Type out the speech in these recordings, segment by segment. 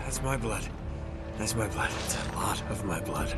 That's my blood. That's my blood. It's a lot of my blood.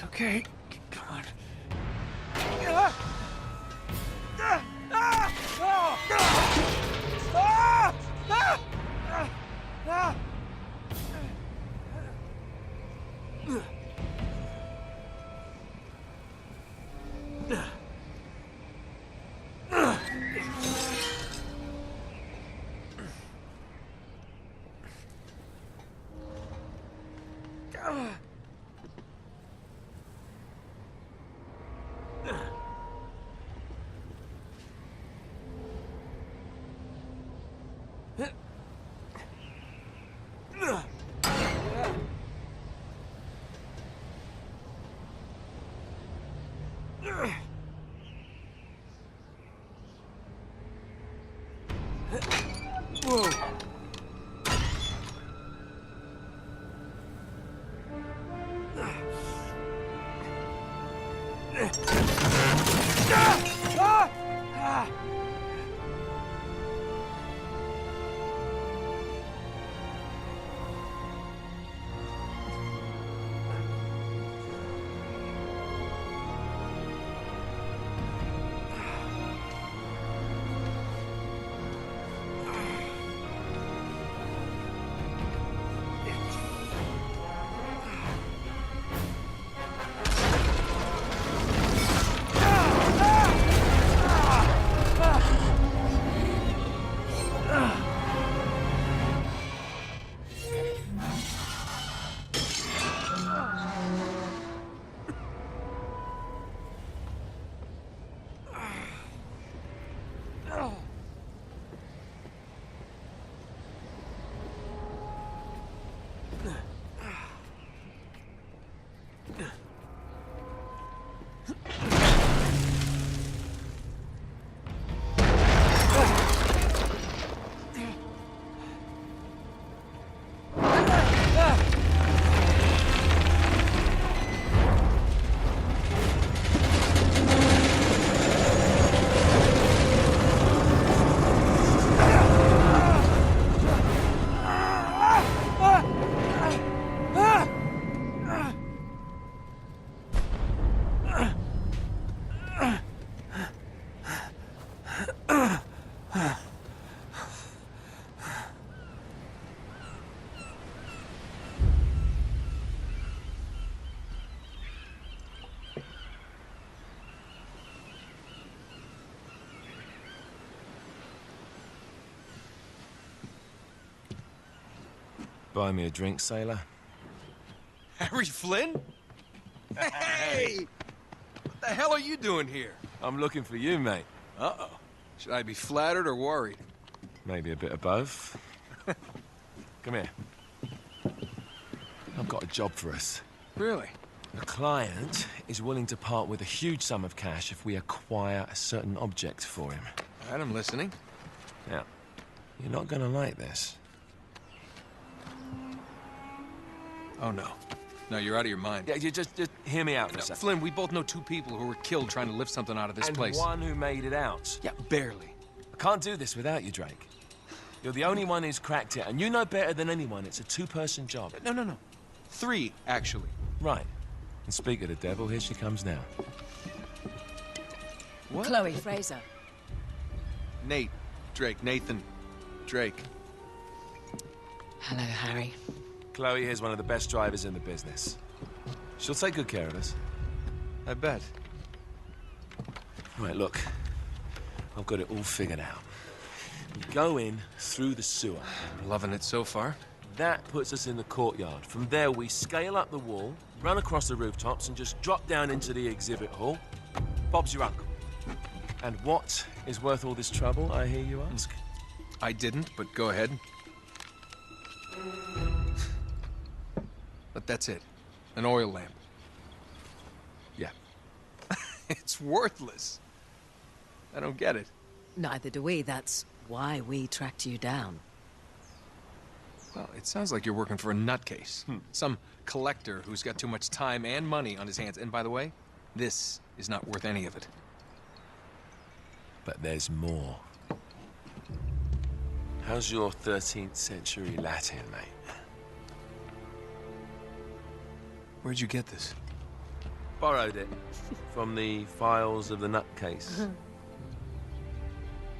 Okay, come on. Whoa. Buy me a drink, sailor? Harry Flynn? Hey! What the hell are you doing here? I'm looking for you, mate. Uh-oh. Should I be flattered or worried? Maybe a bit of both. Come here. I've got a job for us. Really? The client is willing to part with a huge sum of cash if we acquire a certain object for him. All right, I'm listening. Now, you're not gonna like this. Oh, no. No, you're out of your mind. Yeah, you just hear me out for a second. Flynn, we both know two people who were killed trying to lift something out of this And place. one who made it out. Yeah, barely. I can't do this without you, Drake. You're the only one who's cracked it, and you know better than anyone it's a two-person job. No. 3, actually. Right. And speak of the devil, here she comes now. What? Chloe Fraser. Nate. Drake. Nathan. Drake. Hello, Harry. Chloe here's one of the best drivers in the business. She'll take good care of us. I bet. Right, look. I've got it all figured out. We go in through the sewer. Loving it so far. That puts us in the courtyard. From there, we scale up the wall, run across the rooftops, and just drop down into the exhibit hall. Bob's your uncle. And what is worth all this trouble, I hear you ask? I didn't, but go ahead. But that's it. An oil lamp. Yeah. It's worthless. I don't get it. Neither do we. That's why we tracked you down. Well, it sounds like you're working for a nutcase. Some collector who's got too much time and money on his hands. And by the way, this is not worth any of it. But there's more. How's your 13th century Latin, mate? Where'd you get this? Borrowed it from the files of the nutcase.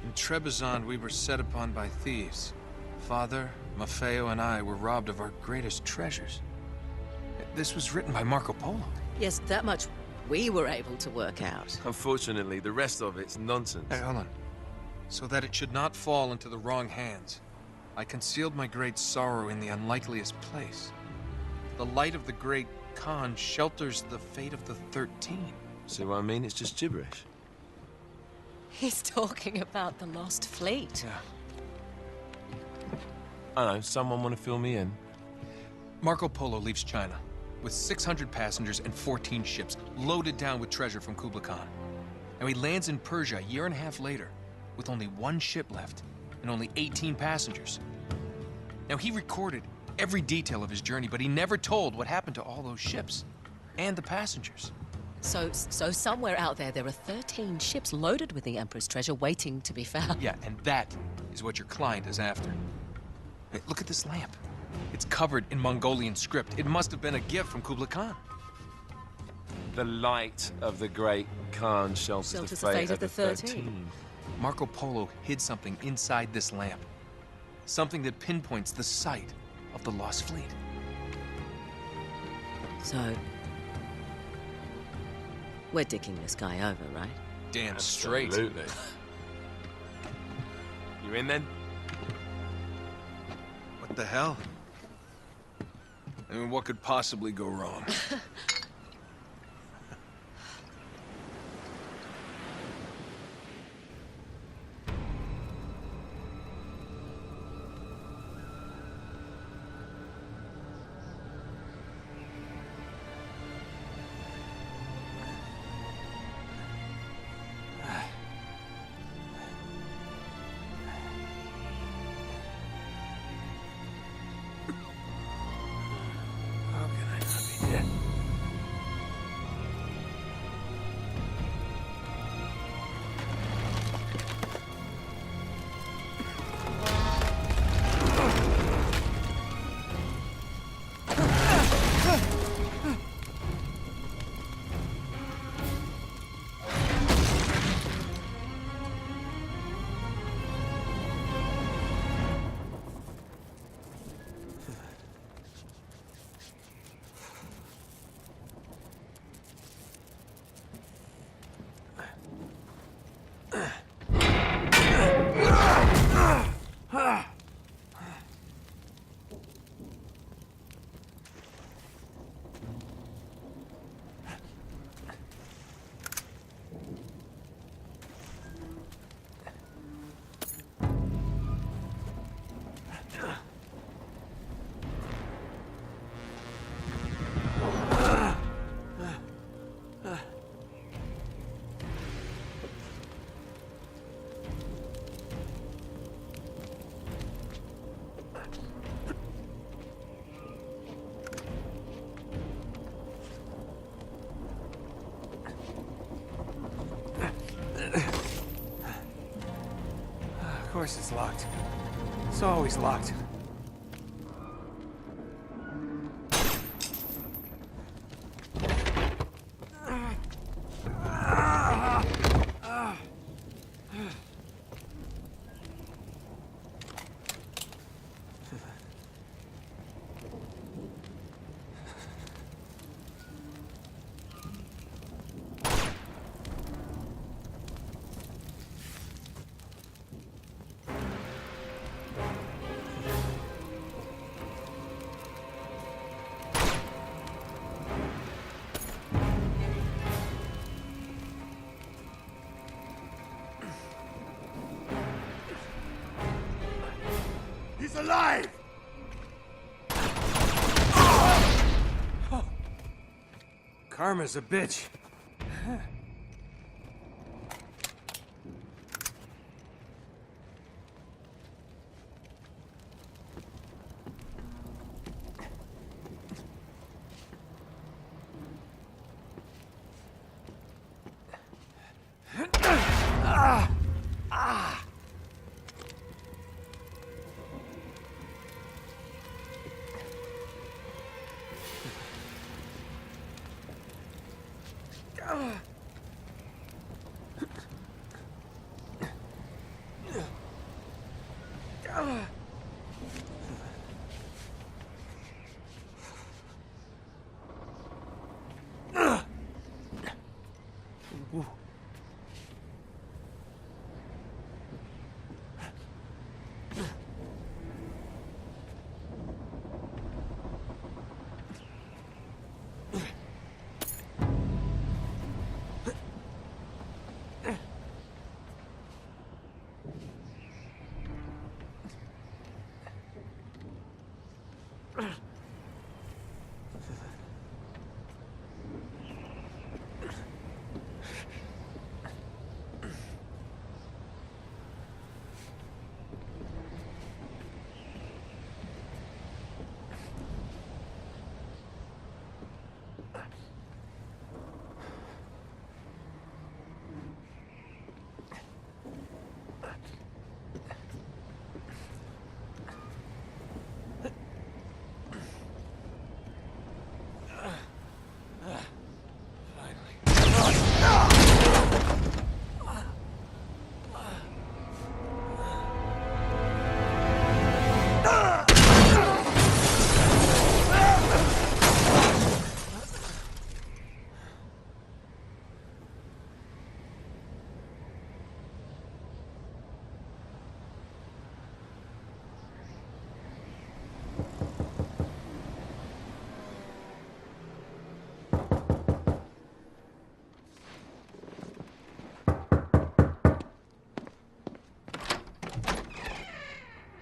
In Trebizond, we were set upon by thieves. Father, Maffeo, and I were robbed of our greatest treasures. This was written by Marco Polo. Yes, that much we were able to work out. Unfortunately, the rest of it's nonsense. Hey, hold on. So that it should not fall into the wrong hands, I concealed my great sorrow in the unlikeliest place. The light of the great Khan shelters the fate of the 13. See what I mean? It's just gibberish. He's talking about the lost fleet. Yeah. I know, someone want to fill me in? Marco Polo leaves China with 600 passengers and 14 ships loaded down with treasure from Kublai Khan. Now he lands in Persia a year and a half later with only 1 ship left and only 18 passengers. Now he recorded every detail of his journey, but he never told what happened to all those ships and the passengers. So somewhere out there are 13 ships loaded with the Emperor's treasure waiting to be found. Yeah, and that is what your client is after. Hey, look at this lamp. It's covered in Mongolian script. It must have been a gift from Kublai Khan. The light of the great Khan shelters the fate of the 13. Marco Polo hid something inside this lamp. Something that pinpoints the site of the lost fleet. So, we're dicking this guy over, right? Damn straight. Absolutely. You in then? What the hell? I mean, what could possibly go wrong? How can I not be dead? course it's locked. It's always locked. He's alive! Karma's a bitch.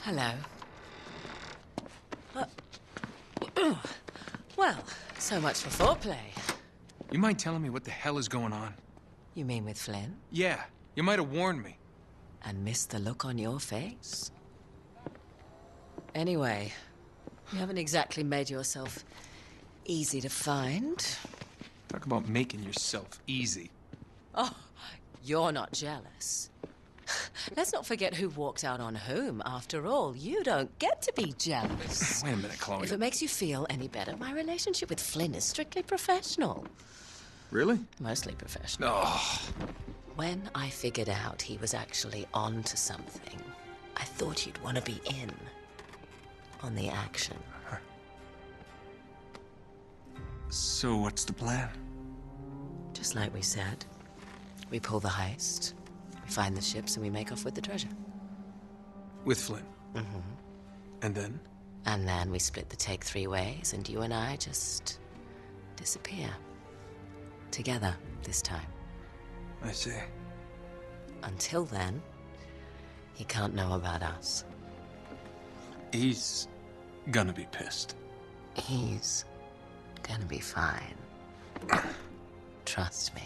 Hello. Well, so much for foreplay. You mind telling me what the hell is going on? You mean with Flynn? Yeah, you might have warned me. And missed the look on your face? Anyway, you haven't exactly made yourself easy to find. Talk about making yourself easy. Oh, you're not jealous. Let's not forget who walked out on whom. After all, you don't get to be jealous. Wait a minute, Chloe. If it makes you feel any better, my relationship with Flynn is strictly professional. Really? Mostly professional. Oh, When I figured out he was actually on to something, I thought you'd want to be in on the action. so what's the plan? Just like we said. We pull the heist, we find the ships, and we make off with the treasure. With Flynn? Mm-hmm. And then? And then we split the take 3 ways, and you and I just disappear. Together, this time. I see. Until then, he can't know about us. He's gonna be pissed. He's gonna be fine. Trust me.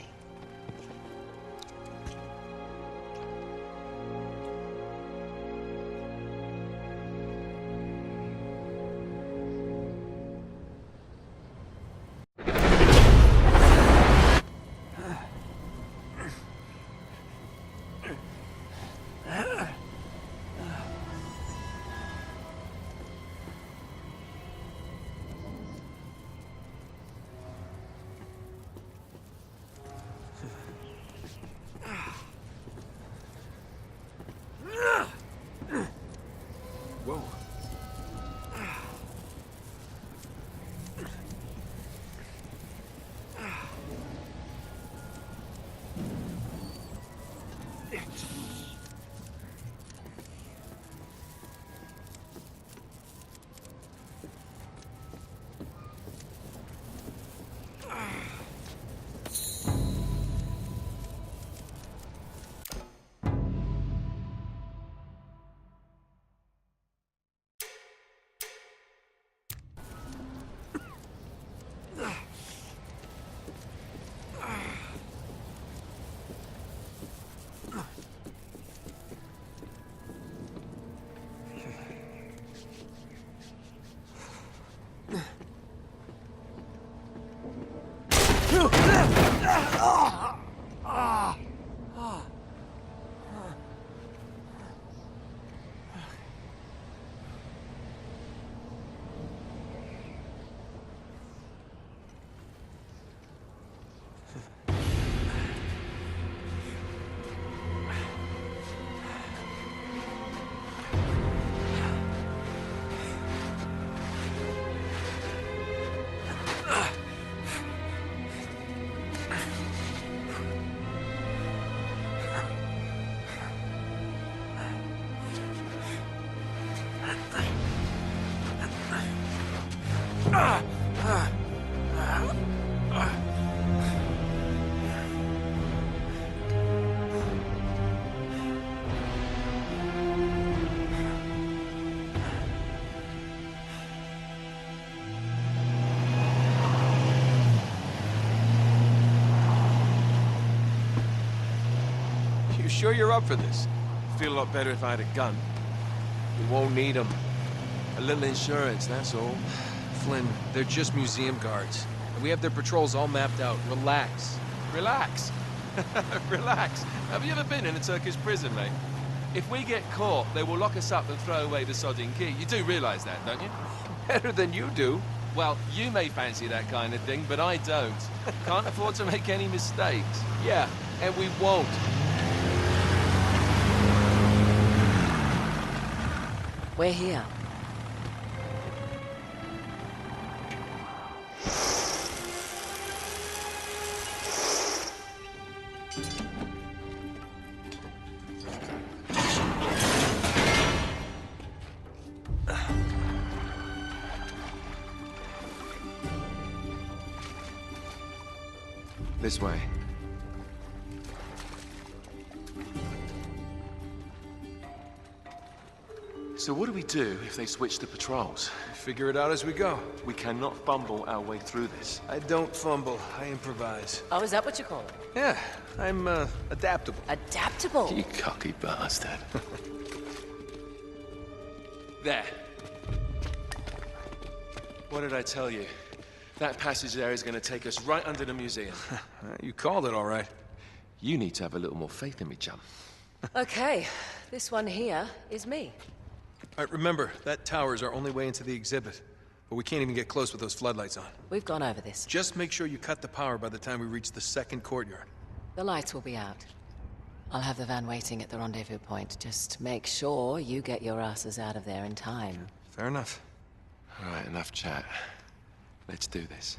sure you're up for this? Feel a lot better if I had a gun. We won't need them. A little insurance, that's all. Flynn, they're just museum guards. And we have their patrols all mapped out. Relax. Relax. Relax. Have you ever been in a Turkish prison, mate? If we get caught, they will lock us up and throw away the sodding key. You do realize that, don't you? Better than you do. Well, you may fancy that kind of thing, but I don't. Can't afford to make any mistakes. Yeah, and we won't. We're here. This way. So what do we do if they switch to patrols? Figure it out as we go. We cannot fumble our way through this. I don't fumble, I improvise. Oh, is that what you call it? Yeah, I'm, adaptable. Adaptable. You cocky bastard. There. What did I tell you? That passage there is going to take us right under the museum. You called it all right. You need to have a little more faith in me, chum. Okay, this one here is me. All right, remember, that tower is our only way into the exhibit. But we can't even get close with those floodlights on. We've gone over this. Just make sure you cut the power by the time we reach the second courtyard. The lights will be out. I'll have the van waiting at the rendezvous point. Just make sure you get your asses out of there in time. Fair enough. All right, enough chat. Let's do this.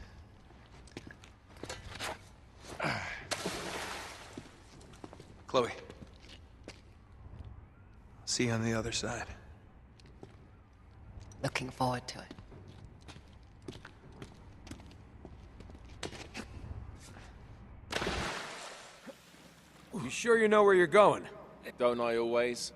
Chloe. See you on the other side. Looking forward to it. You sure you know where you're going? Don't I always?